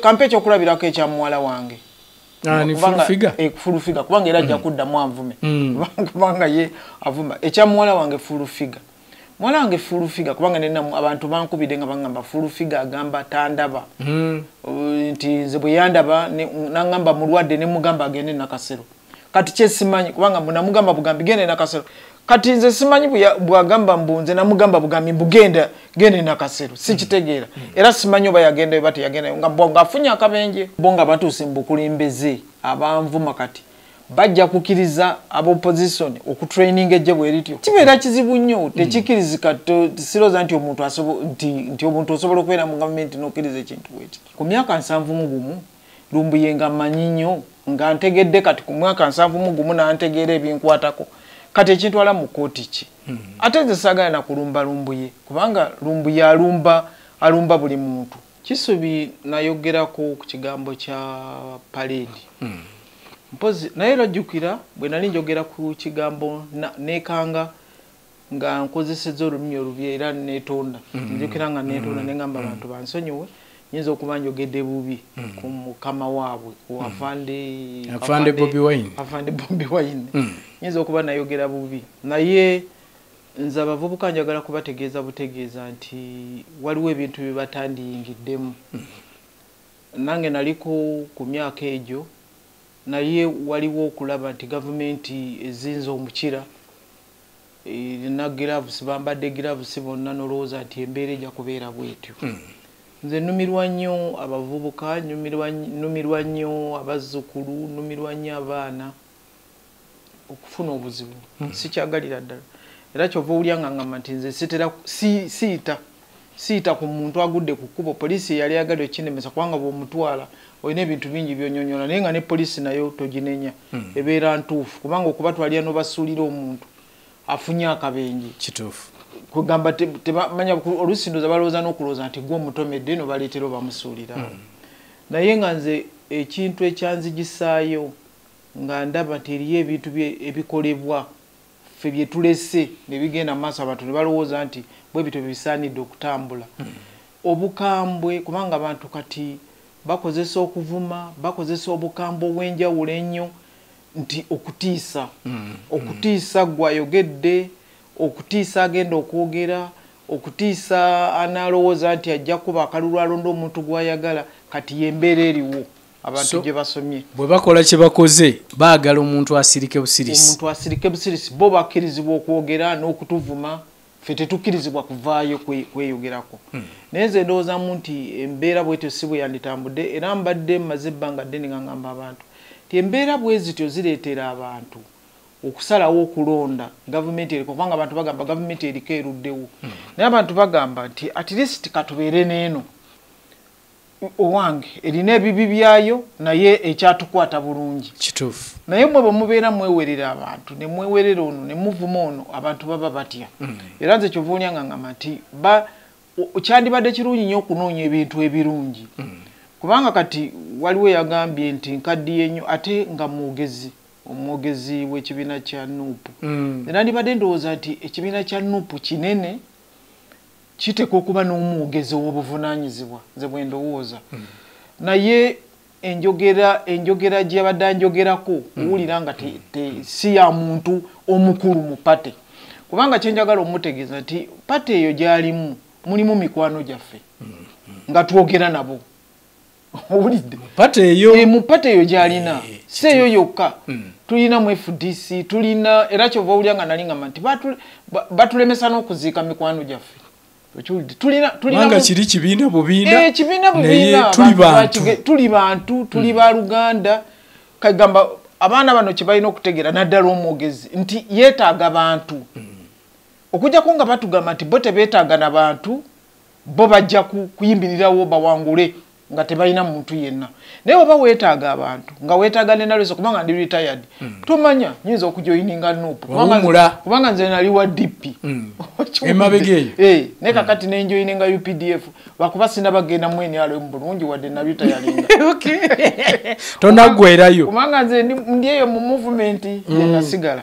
kampe ekyokulabirako ekya muwala wange ni fulufiga fulufiga kubanga era ajja kuddamu anvume kubanga ye avuma ekya muwala wange fulufiga muwala wange fulufiga kubanga nina abantu bankubidde nga bangamba fulufiga agamba tandaba nti nze bwe yandaba nangamba mulwadde ne mugamba agende nakasero kati kyesimanyi kubanga munamugamba bugambi gende nakasero kati nze simanyi bwagamba mbunze namugamba bugambi mbugenda gende nakasero sikitegeera era simanyi oba yagenda oba teyagenda nga bonga afunye akabenje bonga batuuse mbukulimbeze abanvuma kati bajja kukiriza opposition okutraining ejje bwerityo kibeera kizibu nnyo tekikirizika siroza nti omuntu osobola okubeera mu gavumenti n'okkiriza ekintu bweti ku myaka 71 Lumbuye nga manyi nnyo nga ntegedde kati ku mwaka 71 nantegeera ebinkwatako kati ekintwala mu kooti ki ate nze saagala na kulumba Lumbuye kubanga Lumbuye alumba buli muntu kisubi nayogerako ku kigambo kya parade mpozi naye lwajjukira bwe nali njogera ku kigambo nekanga nga nkozesezza olulimi olubi era netonda njukira nga netonda nengamba abantu bansonyiwe nyinza okuba njogedde bubi ku mukama waabwe ku afande Bobi Wine nyinza okuba nayogera bubi naye nze abavubuka njagala kubategeeza butegeeza nti waliwo ebintu bye batandiyingiddemu nange naliko ku myaka egyo naye waliwo okulaba nti gavumenti ezinza omukira na gloves bambadde gloves bonna nolowooza nti embeera ejja kubeera bwetyo nze numirwa nnyo abavubuka numirwa nnyo abazzukulu numirwa nnyo abaana okufuna obuzibu sikyagalira ddala era kyova owulya nga ngamba nti nze siita ku muntu agudde ku kkubo poliisi yali agadde ekinemesa kubanga bw'omutwala olina ebintu bingi byonyonyola naye nga ne poliisi nayo toginenya ebeera ntuufu kubanga okubatwalira n'obasuulira omuntu afunye akabenje kituufu kugamba tebamanya olusindoza balowooza n'okulowooza nti gwe omutomedde no baleetera obamusuulira naye nga nze ekintu ekyanzigisaayo nga ndaba nti eriyo ebintu ebikolebwa ffe bye tulese ne bigenda mu maaso abantu ne balowooza nti bwe bityo bisaanidde okutambula obukambwe kubanga abantu kati bakozesa okuvuma bakozesa obukambwe obw'enjawulo ennyo nti okutiisa gwayogedde okutiisa agenda okwogera okutiisa analowooza nti ajja kuba akalulu alonda omuntu gwayagala kati yembeera eriwo abantu gye basomye bwe bakola kye bakoze baagala omuntu asirike busirisi bo bakkirizibwa okwogera n'okutuvuma ffe tetukkirizibwa kuvaayo kweyogerako naye nze ndowoozamu nti embeera bwetyo si bwe yanditambudde era mbadde mmaze ebbanga ddene nga ngamba abantu nti embeera bwe zityo zireetera abantu okusalawo okulonda gavumenti eriko kubanga abantu bagamba gavumenti eriko eruddewo naye abantu bagamba nti at least katubeere n'eno owange erina ebibi byayo naye ekyatukwata bulungi kituufu naye mwe bwe mubeera mwewerera abantu ne mwewerera ono ne muvuma ono abantu baba batya era nze kyova olya nga ngamba nti kyandibadde kirungi nnyo okunoonya ebintu ebirungi kubanga kati waliwo yagambye nti nkaddiye nnyo ate nga omwogezi w'ekibiina kya NUP era ndibadde ndowooza nti ekibiina kya NUP kinene kiteka okuba n'omwogezi w'obuvunaanyizibwa nze bwe ndowooza naye enjogera gye yabadde anjogerako owulira nga si ya muntu omukulu mu pate kubanga kyenjagala omutegeeza nti pate eyo gy'alimu mulimu mikwano gyaffe nga twogera nabo owulidde mu pate eyo gy'alina si eyo yokka tulina mu FDC tulina era kyova owulya nga nali ngamba nti batulemesa n'okuziika mikwano gyaffe tulina kiri kibiina bubiina tuli bantu tuli ba Luganda kagamba abaana bano kye balina okutegeera naddala omwogezi nti yeetaaga bantu okujjako nga batugamba nti bo tebeetaaga na bantu bo bajja kuyimbirirawo bawangule nga tebalina muntu yenna naye oba weetaaga abantu nga weetaaga nenalweso kubanga ndi retired tomanya nyinza okujoyininga NUP kubanga nze nali wa DP emabegeeyo naye kakati nenjoyininga UPDF bakuba sina bagenda mwene alo bulungi wadde na retiringa tonaggwerayo kubanga nze ndi eyo mu movement yenasigala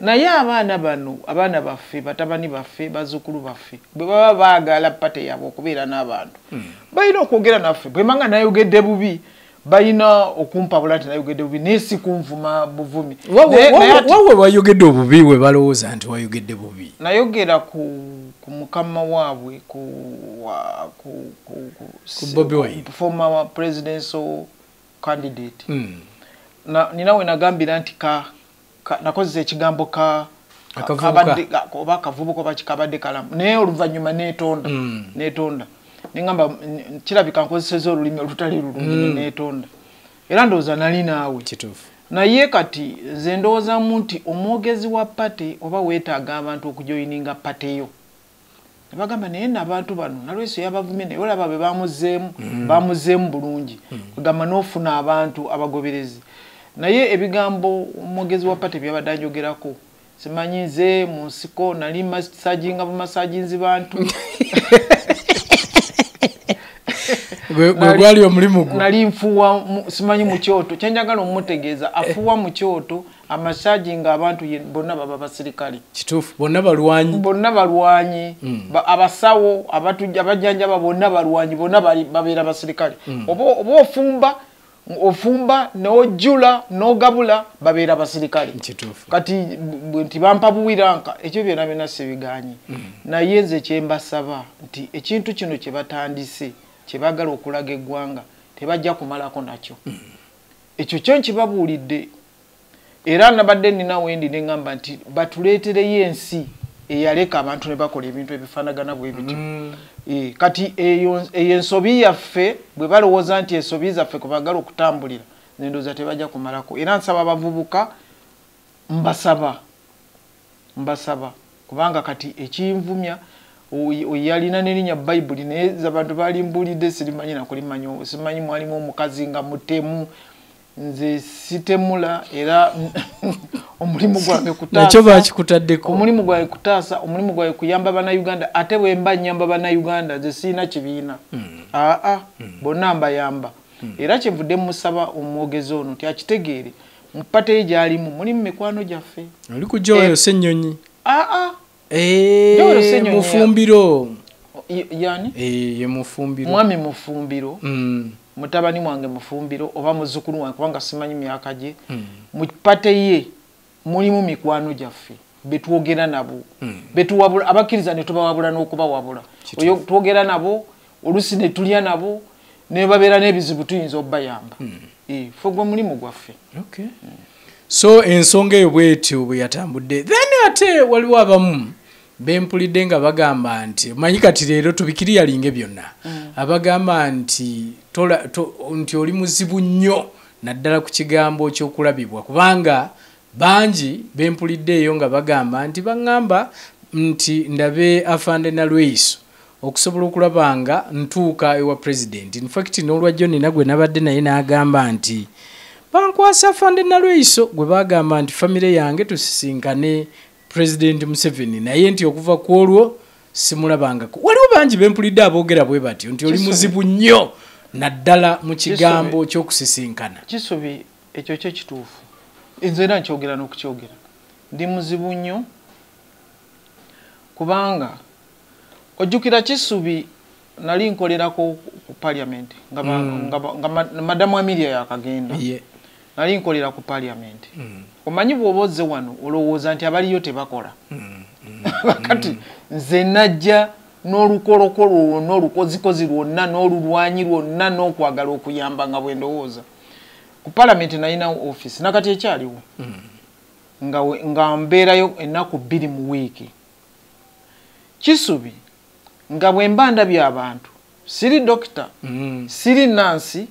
naye abaana baffe batabani baffe bazzukulu baffe bwe baba baagala pate yaabwe okubeera n'abantu balina okwogera naffe bwe bwemanga nayogedde bubi bayina okumpabula nti nayogedde bubi naye si kunvuma buvumi. Wawe wayogedde obubi we balowooza nti wayogedde bubi? Nayogera ku mukama waabwe ku Bobi Wine, former presidential candidate. Nina we nagambira nti nakozesa ekigambo oba akavubuka oba kikabadde kalamu naye oluvannyuma neetonda nengamba kirabika nkozeseza olulimi olutali lulungi neetonda era ndowooza nali naawe naye kati nze ndowoozamu nti omwogezi wa pate oba weetaaga abantu okujoyininga pateyo ne bagamba naye n'abantu bano nalweso yabavumye naye olaba be bamuzeemu bulungi kugamba n'ofuna abantu abagoberezi naye ebigambo omwogezi wa pate byabadde anjogerako simanyi nze mu nsiko nali masajinga bumasajinzi bantu gwali omulimu gwo nali nfuwa simanyi mu kyoto kyenjagala omutegeeza afuwa mu kyoto amasajinga abantu bonna baba basirikale kituufu bonna balwanyi abasawo abajjanjaba bonna balwanyi bonna babeera basirikale oba ofumba n'ojjula n'ogabula babeera basirikale kati nti bampa buwiranka ekyo byonna byonna sibiganye naye nze kyembasaba nti ekintu kino kye batandise kye baagala okulaga eggwanga tebajja kumalako nakyo ekyo kyo nkibabuulidde era nabadde nina wendi ne ngamba nti batuleetereyo ensi eyaleka abantu ne bakola ebintu ebifaanagana bwe bityo kati eyo ensobi yaffe bwe balowooza nti ensobi zaffe kwe baagala okutambulira nendooza tebajja kumalako era nsaba abavubuka mbasaba kubanga kati ekinvumya oyalina n'erinnya bayibuli naye abantu balimbuulidde sirimanyi nakulimanyi simanyi mwalimu omukazi nga mutemu nze sitemula era omulimu gwange kutaasa nakyo bakikutaddeko omulimu gwange kutaasa omulimu gwange kuyamba bannayuganda ate bwe mba nnyamba bannayuganda nze siina kibiina bonna mbayamba era kyenvudde musaba omwogezi ono nti akitegeere mu pateyi gy'alimu mulimu mikwano gyaffe oli ku Joel Ssennyonyi Joel Ssennyonyi mufumbiro yani ye mufumbiro mwami mufumbiro mutabani mwange mufumbiro oba muzukulu wange kubanga simanyi myaka gye mu pateyi mulimu mikwano gyaffe betwogera nabo betuwabula abakkiriza ne tubawabula n'okubawabula oyo twogera nabo olusi ne tulya nabo ne babeera n'ebizibu tuyinza obbayamba ffe gwe mulimu gwaffe so ensonga eyo bwetyo bwe yatambudde then ate waliwo abamu bempulidde nga bagamba nti manyi kati leero tubikiriyalinge byonna abagamba nti oli muzibu nnyo naddala ku kigambo ky'okulabibwa kubanga bangi bempuliddeeyo nga bagamba nti baŋŋamba nti ndabe Afande Nalweyiso okusobola okulaba nga ntuuka ewa president. In fact n'olwajjo nina gwe nabadde naye n'agamba nti bankwasa Afande Nalweyiso gwe bagamba nti famire yange tusisinkane President Museveni naye nti okuva ku olwo simulabangako. Waliwo bangi bempulidde aboogera bwe batyo nti oli muzibu nnyo naddala mu kigambo ky'okusisinkana. Kisubi ekyo kye kituufu. Nze era nkyogera n'okukyogera. Ndi muzibu nnyo kubanga ojjukira Kisubi nali nkolerako ku parliament nga madamu Amelia yakagenda. Nali nkolera ku parliament. Omanyi bw'oba ozze wano olowooza nti abaliyo tebakola. Kati nze najja n'olukolokolo n'olukozikozi lwonna n'olulwanyi lwonna n'okwagala okuyamba nga bwe ndowooza. Ku parliament nalina office nakati ekyaliwo. Nga mbeerayo ennaku 2 mu wiiki. Kisubi nga bwe mba ndabye abantu siri dokita siri nansi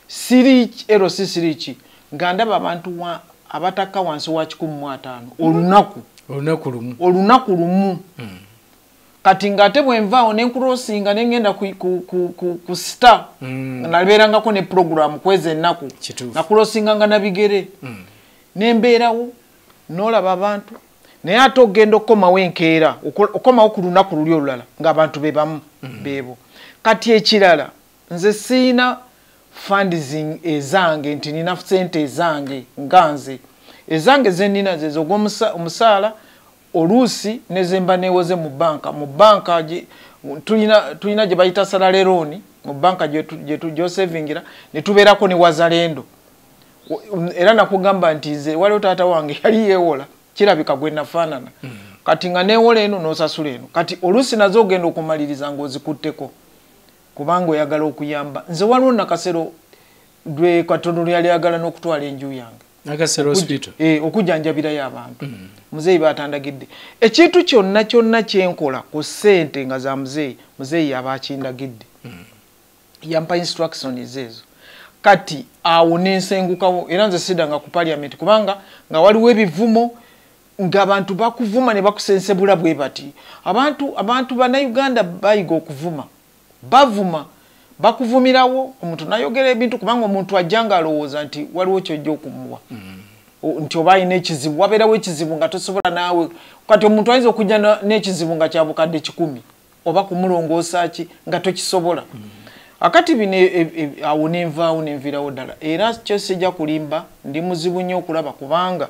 siri erosi siri ki nga ndaba abantu abataka wansi wa 15 olunaku lumu kati ngate bwe nvaawo ne nkrosinga ne ngenda ku star nalibeerangako ne program kweza ennaku nakurosinganga na bigere ne mbeerawo n'olaba abantu naye ate ogenda okukomawo enkeera okomawo ku lunaku luli olulala ng'abantu be bamu beebo. Kati ekirala nze siina fundraising ezange nti nina ssente ezange nga nze ezange ze nnina ze ogw'omusaala oluusi ne ze mba neewoze mu banka tulina gye bayita salary loan mu banka gye savingira ne tubeerako ne wazalendo era nakugamba nti nze waliwo taata wange yali yeewola kirabika gwe nafaanana kati nga neewola eno n'osasula eno kati oluusi nazo ogenda okumaliriza ng'ozikutteko kubanga oyagala okuyamba nze waliwo nakasero lwe katono yali ayagala n'okutwala enju yange okujjanjabirayo abantu muzeeyi batandagidde ekintu kyonna kyenkola ku ssente nga za muzeeyi yaba akindagidde yampa instructions ezo kati awo nensengukawo era nze sidanga ku parliament kubanga nga waliwo ebivumo ng'abantu bakuvuma ne bakusensebula bwe bati abantu bannayuganda bayiga okuvuma bavuma bakuvumirawo omuntu nayogera ebintu kubanga omuntu ajjanga alowooza nti waliwo kyojja okumuwa nti oba alina ekizibu wabeerawo ekizibu nga tosobola naawe kati omuntu ayinza okujja n'ekizibu nga kyabukadde 10 oba kumulongoosa ki nga tokisobola akati bino awo nenvaawo nenviirawo ddala era kyo sijja kulimba ndi muzibu nnyo okulaba kubanga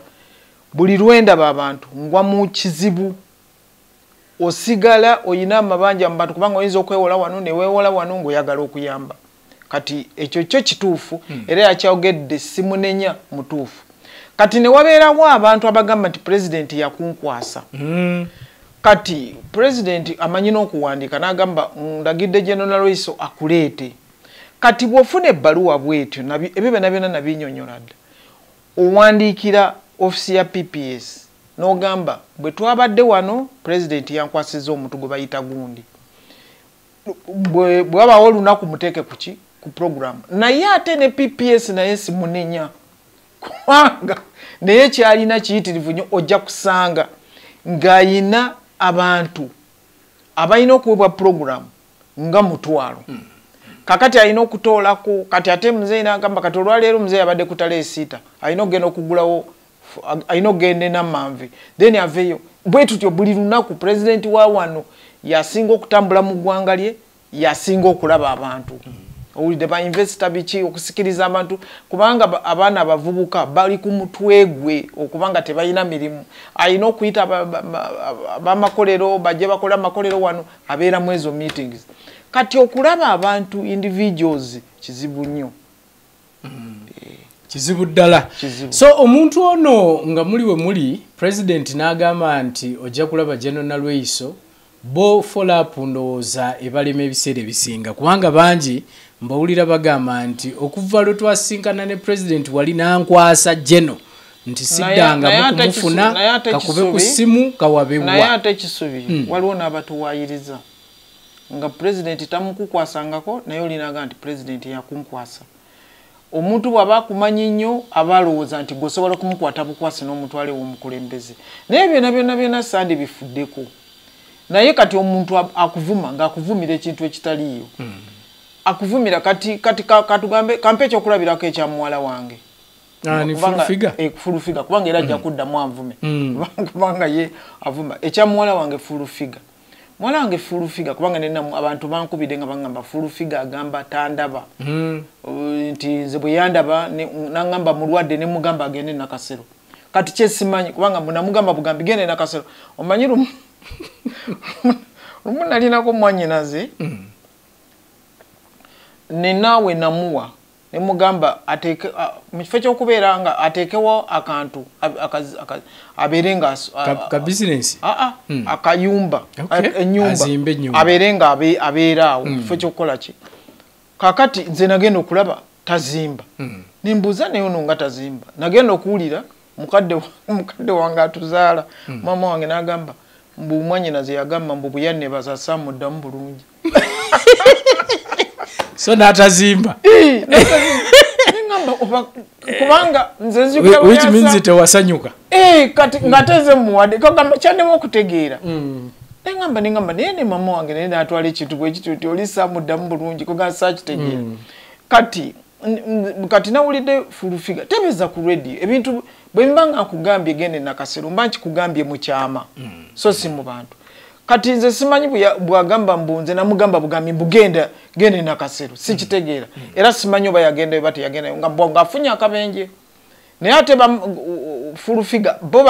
buli lwendaba abantu ngwa mu kizibu osigala oyina amabanja mu bantu kubanga oyinza okwewola wano neweewola wano ng'oyagala okuyamba kati ekyo kyo kituufu era yakyogedde simunenya mutuufu kati ne wabeerawo abantu abagamba nti pulezidenti yakunkwasa kati pulezidenti amanyi n'okuwandiika n'agamba ndagidde General Loiso akuleete kati bw'ofuna ebbaluwa bw'etyo ebyo byonna byonna nabinyonnyola dda owandiikira ofisi ya PPS n'ogamba bwe twabadde wano pulezidenti yankwasizza omuntu gwe bayita gundi bwe wabaawo olunaku muteeke ku program naye ate ne PPS naye simunenya kubanga naye kyalina kiyitirivu nnyo ojja kusanga ng'ayina abantu abalina okuweebwa program nga mutwalo kakati alina okutoolako kati ate muzeeyi n'agamba kati olwaleero muzeeyi abadde ku tale esiita alina okugenda okugulawo alina okugenda enammanvi then aveeyo bwe tutyo buli lunaku pulezidenti wa wano yasinga okutambula mu ggwanga lye yasinga okulaba abantu owulidde bainvesita biki okusikiriza abantu kubanga abaana abavubuka bali ku mutwe gwe okubanga tebalina mirimu alina okuyita bamakolero bajje bakola amakolero wano abeeramu ezo meetings kati okulaba abantu individuals kizibu nnyo kizibu ddala so omuntu ono nga muli we muli president n'agamba nti ojja kulaba General Loiso bo follow up ndowooza ebalema ebiseera ebisinga kubanga bangi mbawulira bagamba nti okuva lwe twasinkana ne president wali nankwasa Geno nti siddanga mukumufuna kakube ku ssimu kawabewa naye ate kisubi waliwo n'abatuwaayiriza nga president tamukukwasangako naye olinaga nti president yakunkwasa omuntu bw'aba akumanyi nnyo aba alowooza nti gwosobola okumukwata bukwasi n'omutwale w'omukulembeze naye byonna sandi bifuddeko naye kati omuntu akuvuma ng'akuvumira ekintu ekitaliyo akuvumira kati katugambe kampe ekyokulabirako ekya muwala wange fulufiga kubanga era ajja kuddamu anvume kubanga ye avuma ekya muwala wange fulufiga muwala wange fulufiga kubanga nena abantu bankubidde nga bagamba fulufiga agamba tandaba nti nze bwe yandaba nangamba mulwadde ne mugamba agende nakasero kati kyesimanyi kubanga munamugamba bugambi gende nakasero omanyi lumu nalinako mwanyinaze nenawe namuwa nemugamba ateke mu kifo ky'okubeera nga ateekewo akantu abeere nga ka business akayumba ennyumba abeere nga abeera awo mu kifo ky'okukola ki kakati nze nagenda okulaba tazimba nembuuza naye ono nga tazimba nagenda okuwulira mukadde wange atuzaala mama wange n'agamba mbu mwanyinaze yagamba mbu bweyannebaza samuddamu bulungi so n'atazimba kubanga nze which means tewasanyuka kati ngateze muwadde kagamba kyandemu okutegeera nengamba naye ne mama wange naye n'atwala ekintu bwe kityo nti oli samuddamu bulungi kugamba saakitegeera kati nawulidde fulufiga tebeza ku radio ebintu bwe mba nga nkugambye gende nakasero mba nkikugambye mu kyama so si mu bantu kati nze simanyi bwagamba mbunze namugamba bugambi mbugenda gende nakasero sikitegeera era simanyi oba yagenda oba teyagenda nga afunye akabenje naye ate fulufiga bo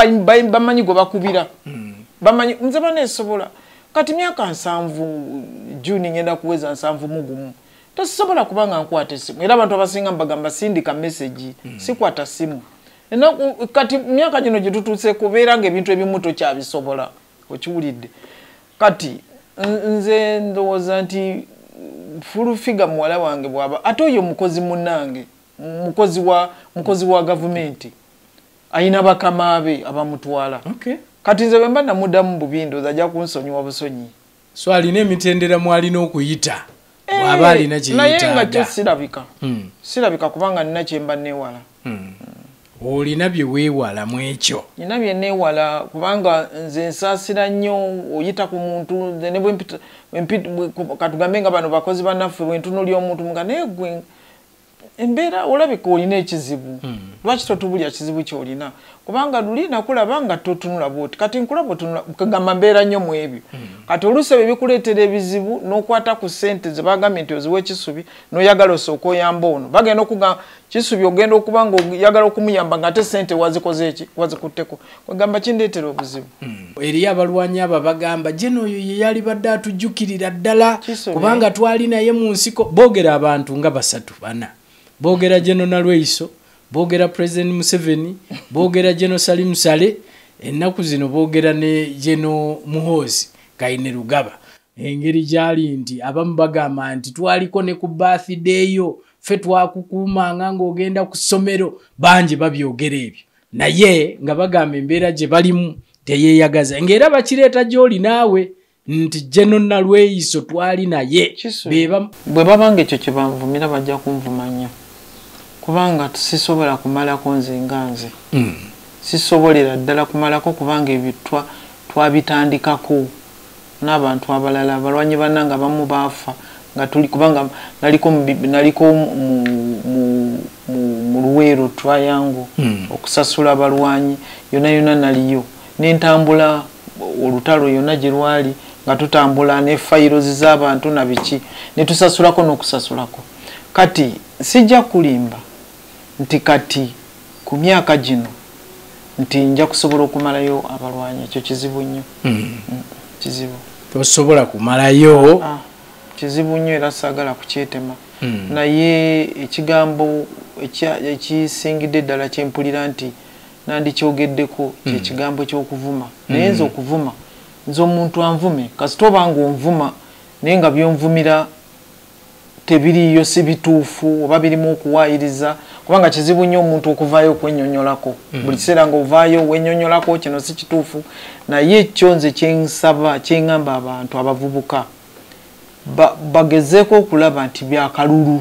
bamanyi gwe bakubira bamanyi nze baneesobola kati myaka 7 June ngenda kuweza 7 mugumu tasobola kubanga nkwata simu era abantu abasinga mbagamba sindika message sikwata simu kati myaka gino gitutuse kubeera ng'ebintu ebimu tokyabisobola okiwulidde kati nze ndowooza nti fulufiga muwala wange bwaba ate oyo mukozi munnange mukozi wa gavumenti ayina bakama be abamutwala kati nze bemba namuddamu bubindo ajja kunsonyiwa busonyi so alina emitendera mwalina okuyita bw'aba alina kyeyitaaga naye nga sirabika kubanga nina kyemba neewala olina bye weewala mu ekyo nina bye neewala kubanga nze nsaasira nnyo oyita ku muntu ne katugambe nga bano bakozi bannaffe bwentunuulya omuntu muga naye gwe embeera olabika olina ekizibu lwaki totubulya kizibu kyolina kubanga luli nakulaba nga totunula bwoti kati nkulaba kagamba mbeera nnyo mu ebyo kati oluusi ebyo bikuleetera ebizibu n'okwata ku ssente ze bagambye nti oziwa ekisubi n'oyagala osooka oyamba ono bagenda okugamba kisubi ogenda okuba nga oyagala okumuyamba ng'ate ssente wazikoze eki wazikutteko kwegamba kindeetera obuzibu eriyo abalwanyi abo bagamba jeno oyo ye yali badde atujjukirira ddala kubanga twali naye mu nsiko boogera abantu nga 3-4 boogera General Nalweiso boogera President Museveni boogera General Salim Sale ennaku zino boogera ne General Muhoozi Kainerugaba engeri gyali nti abamu bagamba nti twaliko ne ku birthday yo ffe twakukuumanga ng'ogenda ku ssomero bangi babyogera ebyo naye nga bagamba embeera gye balimu teyeeyagaza ng'era bakireeta gy'oli naawe nti General Nalweiso twali naye bwe babanga ekyo kye banvumira bajja kunvuma nnyo kubanga sisobola kumalako nze nga nze sisobolera ddala kumalako kubanga ebyo twabitandikako n'abantu abalala abalwanyi bannanga bamu baafa nga tuli kubanga naliko mu Luweero Triangle okusasula abalwanyi yonna naliyo n'entambula olutalo yonna gye lwali nga tutambula ne files z'abantu na biki ne tusasulako n'okusasulako kati sijja kulimba nti kati ku myaka gino nti nja kusobola okumalayo abalwanyi ekyo kizibu nnyo kizibu tosobola kumalayo kizibu nnyo era saagala kukyetema naye ekigambo ekisingidde ddala kyempulira nti nandikyogeddeko kyekigambo ky'okuvuma naye nze okuvuma nze omuntu anvume kasita obanga onvuma naye nga byonvumira tebiriyo si bituufu oba birimu okuwaayiriza kubanga kizibu nnyo omuntu okuvaayo okwennyonnyolako buli kiseera ng'ovaayo wennyonnyolako kino si kituufu naye ekyo nze kyensaba kyeŋŋamba abantu abavubuka bagezeeko okulaba nti byakalulu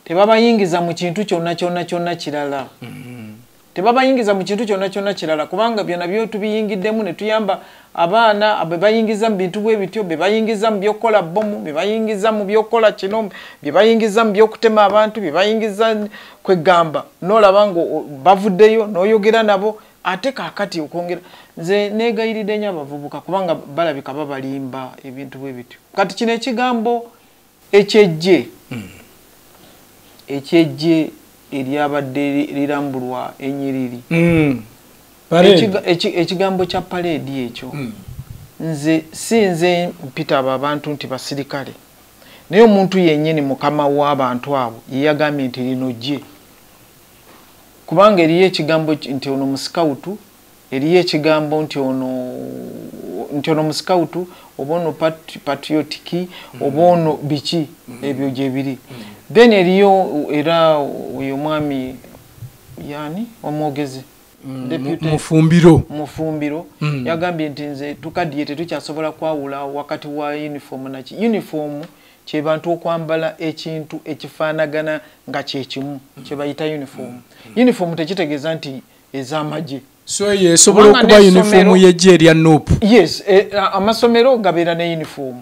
tebabayingiza mu kintu kyonna kirala tebabayingiza mu kintu kyonna kirala kubanga byonna byo tubiyingiddemu ne tuyamba abaana be bayingiza mu bintu bwe bityo be bayingiza mu byokola bomu be bayingiza mu byokola kino be bayingiza mu byokutema abantu be bayingiza kwegamba n'olaba ngo bavuddeyo n'oyogera nabo ate kaakati okwongera nze neegayiridde nnyo abavubuka kubanga balabika babalimba ebintu bwe bityo kati kino ekigambo ekyejje eryabadde lirambulwa enyiriri ekigambo kya parade ekyo nze sinze mpita abo abantu nti basirikale naye omuntu yennyini mukama w'abantu abo yeyagambye nti lino gye kubanga eriyo ekigambo nti ono musikawutu eriyo ekigambo nti ono musikawutu oba ono patriotiki oba ono biki ebyo gye biri then eriyo era oyo mwami yani omwogezi mufumbiro yagambye nti nze tukaddiye tetukyasobola kwawula wakati wa uniform naki uniform kye bantu okwambala ekintu ekifaanagana nga kyekimu kye bayita uniform uniform tekitegeeza nti ez'amagye so yesobola okuba uniform y'eggye erya NUP yes amasomero gabeera ne uniform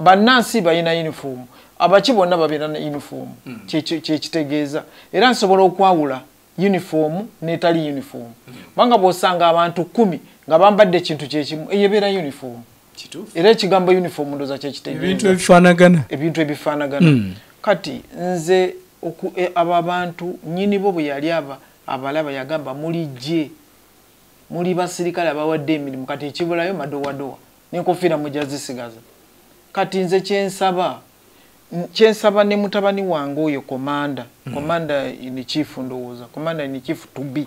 bannansi balina uniform abaki bonna babeera ne uniform kyekitegeeza era nsobola okwawula uniform n'etali uniform banga bw'osanga abantu 10 nga bambadde ekintu kyekimu eyebeera uniform era ekigambo uniform ndoza kyekitegeeza ebintu ebifaanagana kati nze abo abantu nnyini bo bwe yali abalaba yagamba muli basirikale abawadde emirimu kati ekibulayo madowadowa n'enkofiira mujja zisigaza kati nze kyensaba ne mutabani wange oyo komanda in chief ndowooza komanda in chief to be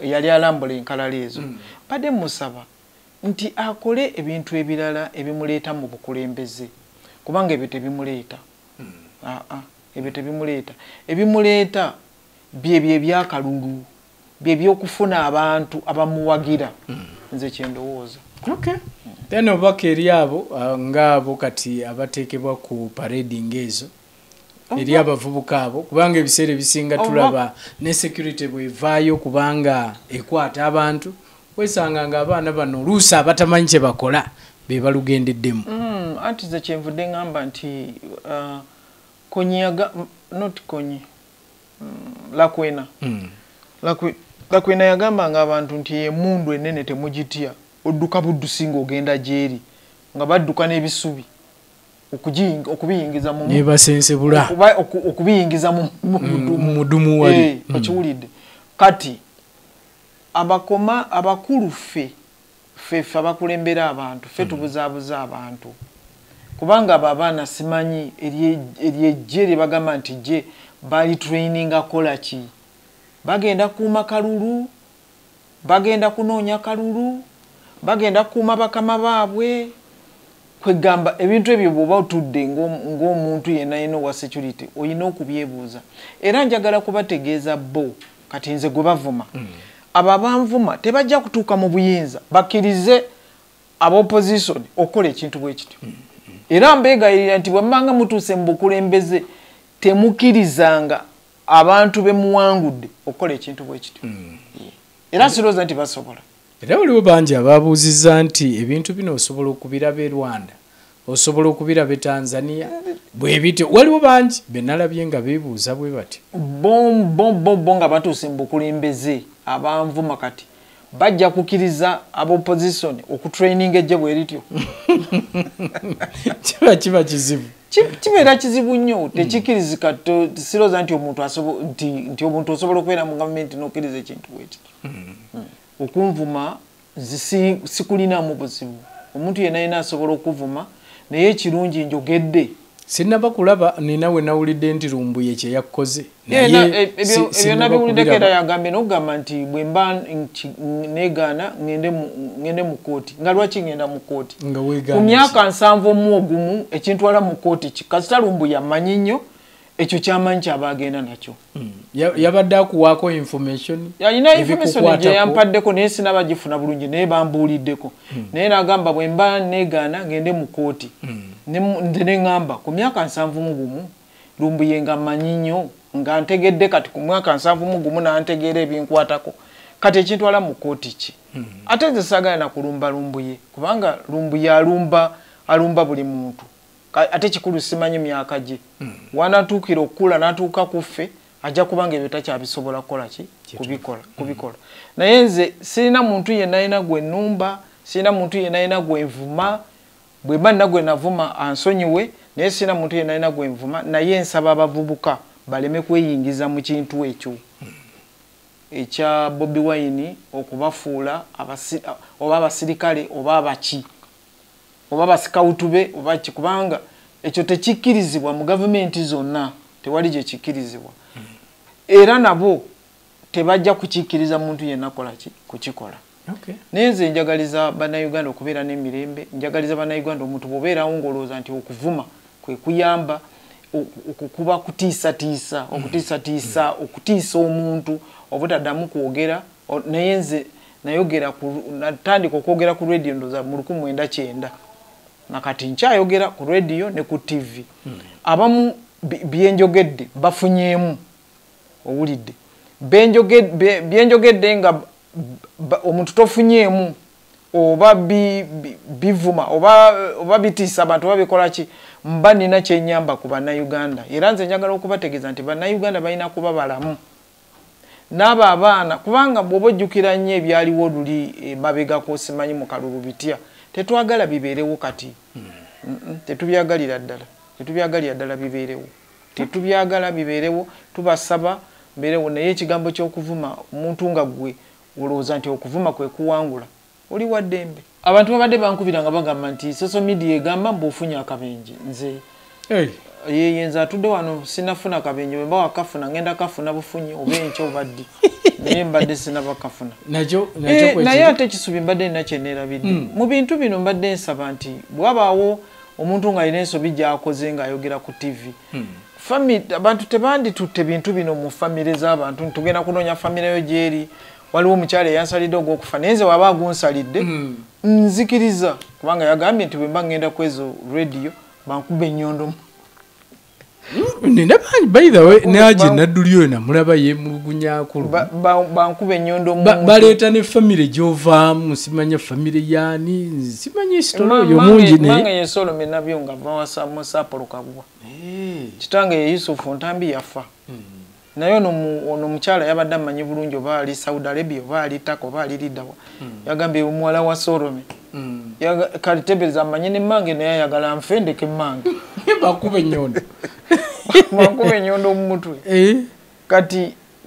yali alambula enkalala ezo badde musaba nti akole ebintu ebirala ebimuleeta mu bukulembeze kubanga ebyo tebimuleeta ebyo tebimuleeta ebimuleeta byebyo ebyakalulu byebyokufuna abantu abamuwagira nze kyendowooza then obaka eri abo ngaabo kati abateekebwa ku parading ezo eri abavubuka abo kubanga ebiseera ebisinga tulaba ne security bwevaayo kubanga ekwata abantu wesanga nga abaana bano oluusi abatamanyi kye bakola be balugendeddemu anti ze kyenvudde ngamba nti konyaga not konyi lakwena yagambanga abantu nti emundu enene temugitya odduka buddusinga ogenda gyeri nga badduka n'ebisubi okubiyingiza mu nebasensebula okubiyingiza mu mudumu wali okiwulidde kati abakulu ffe abakulembera abantu ffe tubuzaabuza abantu kubanga abo abaana simanyi eryejje lye bagamba nti gye bali training akola ki bagenda kuuma kalulu bagenda kunoonya kalulu bagenda kuuma bakama baabwe kwegamba ebintu ebyo bw'oba otudde ng'omuntu yenna owa security olina okubyebuuza era njagala kubategeeza bo kati nze gwe bavuma abo abanvuma tebajja kutuuka mu buyinza bakkirize ab'opposition okukola ekintu bwe kityo era mbeegayirira nti bwemmanga mutuuse mu bukulembeze temukkirizanga abantu be muwangudde okukola ekintu bwe kityo era sirowooza nti basobola era waliwo bangi ababuuzizza nti ebintu bino osobola okubiraba e Rwanda osobola okubiraba e Tanzania bwe bityo waliwo bangi benalabye nga beebuuza bwe bati bo nga batuuse mu bukulembeze abanvuma kati bajja kukkiriza ab'opposition okutraininga ejje bwe lityo kiba kizibu kibeera kizibu nnyo tekikkirizika sirowooza nti omuntu osobola okubeera mu gavumenti n'okkiriza ekintu bwe kityo okunvuma sikulinamu buzibu omuntu yenna asobola okuvuma naye ekirungi njogedde sinaba kulaba ninawe nawulidde nti Lumbuye kye yakkoze ebyo nabiwuliddeko era yagambye n'okugamba nti bwe mba negaana ngende mu kooti nga lwaki ngenda mu kooti ku myaka 7 ogumu ekintwala mu kooti kasita Lumbuye amanyi nnyo ekyo kyamanyi kyaba agenda nakyo yabadde akuwaako information yalina information gye yampaddeko naye sinaba gifuna bulungi naye bambuuliddeko naye nagamba bwe mba negaana ngende mu kooti nze ne ŋŋamba ku myaka 7 gumu Lumbuye nga manyi nnyo nga ntegedde kati ku mwaka 7 gumu nantegeera ebinkwatako kati ekintwala mu kooti ki ate nze saagala na kulumba Lumbuye kubanga Lumbuye alumba buli muntu ate kikulu simanyi myaka gye wanatuukira okukula n'atuuka ku ffe ajja kubanga ebyo takyabisobola kukola ki kubikola naye nze sirina muntu yenna gwe nnumba sirina muntu yenna gwe nvuma bwe mba nina gwe navuma ansonyiwe naye sirina muntu yenna gwe nvuma naye nsaba abavubuka baleme kweyingiza mu kintu ekyo ekya Bobi Wine okubafuula oba abasirikale oba abaki oba basikawutube oba kubanga ekyo tekikkirizibwa mu gavumenti zonna tewali gye kikkirizibwa era nabo tebajja kukikkiriza muntu yenna kola kukikola naye nze njagaliza bannayuganda okubeera n'emirembe njagaliza bannayuganda omuntu bw'obeerawo ng'olowooza nti okuvuma kwe kuyamba okuba kutiisatiisa okutiisa omuntu obutaddamu kwogera naye nze natandika okwogera ku radio ndoza mu 1990 nakati nkyayogera ku radio ne ku TV abamu byenjogedde bafunyeemu owulidde byenjogedde nga omuntu tofunyeemu oba bivuma oba bitiisa abantu oba bikola ki mba nina kyenyamba ku bannayuganda era nze njagala okubategeeza nti bannayuganda balina kuba balamu n'abo abaana kubanga bw'oba ojjukira nnyo ebyaliwo oluli mabegako simanyi mu kalulu bitya tetwagala bibeerewo kati tetubyagalira ddala bibeerewo tubasaba mbeerewo naye ekigambo ky'okuvuma omuntu nga gwe olowooza nti okuvuma kwe kuwangula oli wa ddembe abantu babadde bankubiranga bagamba nti social media egamba mbuofunye akabenje nze yeyenza atudde wano sinafuna kabenje bwe mbawa kafuna ngenda kafuna bufunyi oba enkya obaddi naye mbadde sinaba kafuna naye ate Kisubi mbadde nina kyeneerabidde mu bintu bino mbadde nsaba nti bwabaawo omuntu ng'alina ensobi gy'akoze ng'ayogera ku TV abantu tebanditutte bintu bino mu famire z'abantu tugenda kunoonya famire yo gyeri waliwo omukyala eyansalidde ogw'okufa naye nze waba agunsalidde nzikiriza kubanga yagambye nti bwe mba ngenda ku ezo radio bankuba ennyondo by the way naje naddulyo namulaba yemulugunyakulu bankuba ennyondo baleeta ne famire gy'ovaamu simanya famire yaani simanya story yo mungi mange yesolome nabyo nga bawasa musapolo kagwa kitange ye Yusufu Ntambi yafa naye ono mukyala yabadde amanyi bulungi oba ali Saudi Arabia oba ali Tako oba ali Lidawa yagambye omuwala wa Solome kali tebeza amanyi ne mange naye ayagala nfendeke mange bakuba ennyondo bakuba ennyondo mu mutwe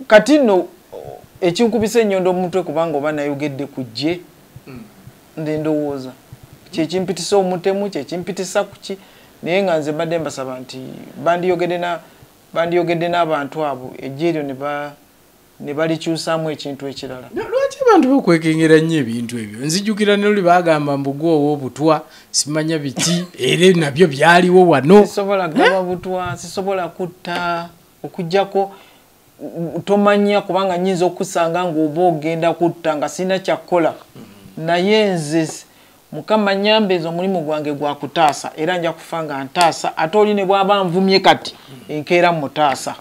kati no ekinkubisa ennyondo mu mutwe kubanga oba nayogedde ku gye nde ndowooza kyekimpitisa omutemu kyekimpitisa kuki naye nga nze mbadde mbasaba nti bandiyogedde n'abantu abo ejje eryo ne balikyusaamu ekintu ekirala lwaki abantu bakwekengera nnyo ebintu ebyo nzijjukira ne luli bagamba mbugwowo obutwa simanya biki era nabyo byaliwo wano sisobola gaba butwa sisobola kutta okujjako tomanya kubanga nyinza okusanga ng'oba ogenda kutta nga sina kyakkola naye nze Mukama nyambeza omulimu gwange gwa kutaasa era nja kufa nga ntaasa ate oli ne bw'aba nvumye kati enkeera mutaasa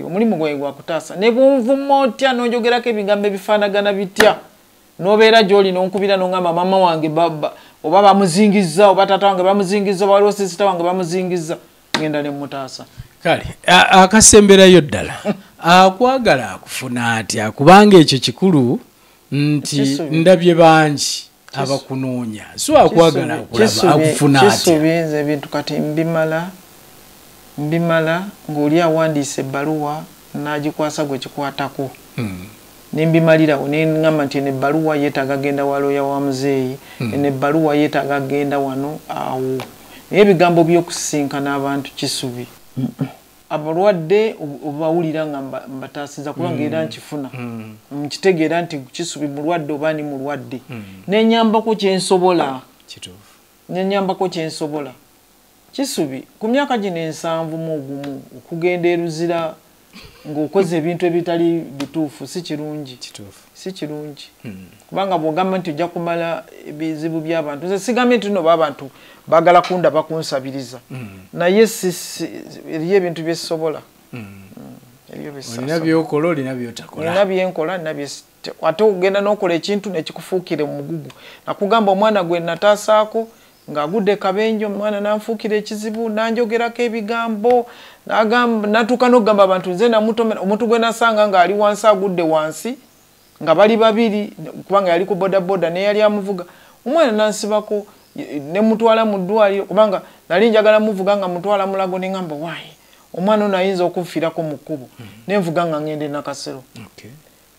omulimu gwange gwa kutaasa ne bw'onvuma otya n'onjogerako ebigambo ebifaanagana bitya n'obeera gy'oli n'onkubira n'ongamba mama wange oba bamuzingizza oba taata wange bamuzingizza oba waliwo sisita wange bamuzingizza ngenda ne mutaasa kale akasemberayo ddala akwagala akufuna atya kubanga ekyo kikulu nti ndabye bangi abakunoonya so akwagala akulaba akufuna atya Kisubi ebintu kati mbimala ng'oli awandiise ebbaluwa n'agikwasa gwe kikwatako nembimalirawo neŋŋamba nti eno ebbaluwa yeetaaga genda wa looya wa muzeeyi eno ebbaluwa yeetaaga genda wano awo naye ebigambo by'okusisinkana abantu Kisubi abalwadde obawulira nga mbataasiza kubanga era nkifuna nkitegeera nti Kisubi mulwadde oba ni mulwadde nenyambako kyensobola Kisubi ku myaka gino 7 mu gumu okugenda eruzira ng'okoze ebintu ebitali bituufu si kirungi kubanga bw'ogamba nti ojja kumala ebizibu by'abantu nze sigambye nti no abantu baagala kundaba kunsabiriza naye eriyo ebintu byesobola olina byokola olina byotakola olina byenkola nina ate ogenda n'okola ekintu nekikufuukire mu mugugu nakugamba omwana gwe nataasaako ng'agudde kabenjo omwana nanfuukira ekizibu nanjogerako ebigambo natuuka n'okugamba abantu nze namutomera omuntu gwe nasanga ng'ali wansi agudde wansi nga bali babiri kubanga yali ku bodaboda naye yali amuvuga omwana nansibako ne mutwala mu ddwaliro kubanga nali njagala muvuga nga mutwala mulago ne ngamba waayi omwana ono ayinza okufiirako mu kkubo nenvuga nga ngende nakasero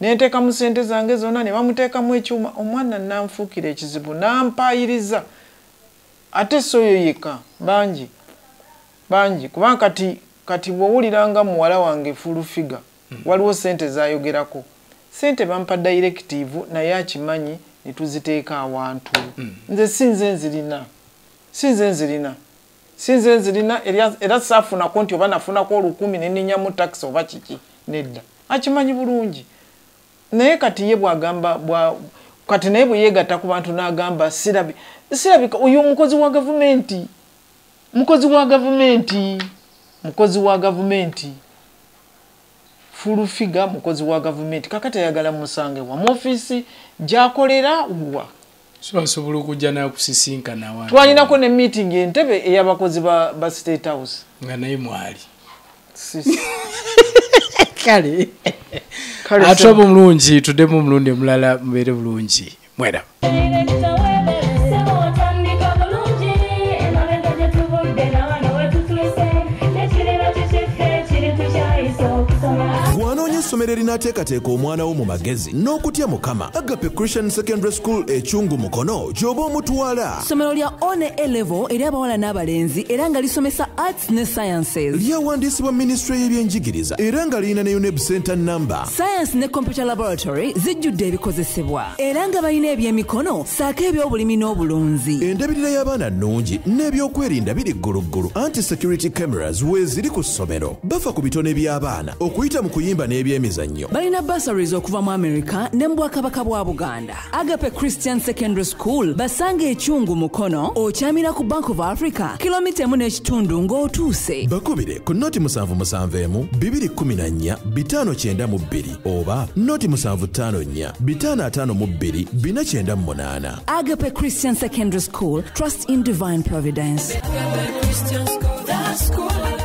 nenteekamu ssente zange zonna ne bamuteekamu ekyuma omwana nanfuukira ekizibu nampayiriza ate soyo yeka bangi kubanga kati bw'owuliranga muwala wange fulufiga waliwo ssente zayogerako ssente bampa directive naye akimanyi ne tuziteeka awantu nze sinze nzirina era saafunako nti oba nafunako 10,000 ne ninyamu taxi oba kiki nedda akimanyi bulungi naye kati ye bwagamba kati naye bwe yeegatta ku bantu n'agamba sirabika oyo mukozi wa gavumenti fulufiga mukozi wa gavumenti kakati ayagala musange wa mu ofiisi gy'akolera wa asobola okujja nakusisinkana wa twalinako ne meeting Entebbe ey'abakozi ba State House nga naye mwali kale ate omulungi tuddemu omulundi omulala mubeere bulungi mwera Guano olina essomero erinaateekateeka omwana wo mu magezi n'okutya Mukama. Agape Christian Secondary School ekyungu Mukono gy'oba omutwala. Ssomero lya one A-level eri abawala n'abalenzi era nga lisomesa arts ne sciences. Lyawandiisibwa Ministry y'ebyenjigiriza era nga lirina ne UNEB Center number. Science ne computer laboratory zijjudde ebikozesebwa era nga balina ebyemikono saako ebyobulimi n'obulunzi. Endabirira y'abaana nnungi n'ebyokwerinda biri gguluggulu. Anti-security cameras weeziri ku ssomero. Bafa ku bitone by'abaana okuyita mu kuyimba n'ebyemizannyo. Balina bursaries okuva mu America ne mu Bwakabaka bwa Buganda. Agape Christian Secondary School basanga ekyungu Mukono okyamira ku Bank of Africa kilomita 1.5 ng'otuuse. Bakubire ku noti 771 214 592 oba noti 754 552 498. Agape Christian Secondary School, trust in divine providence. Christian school, that school.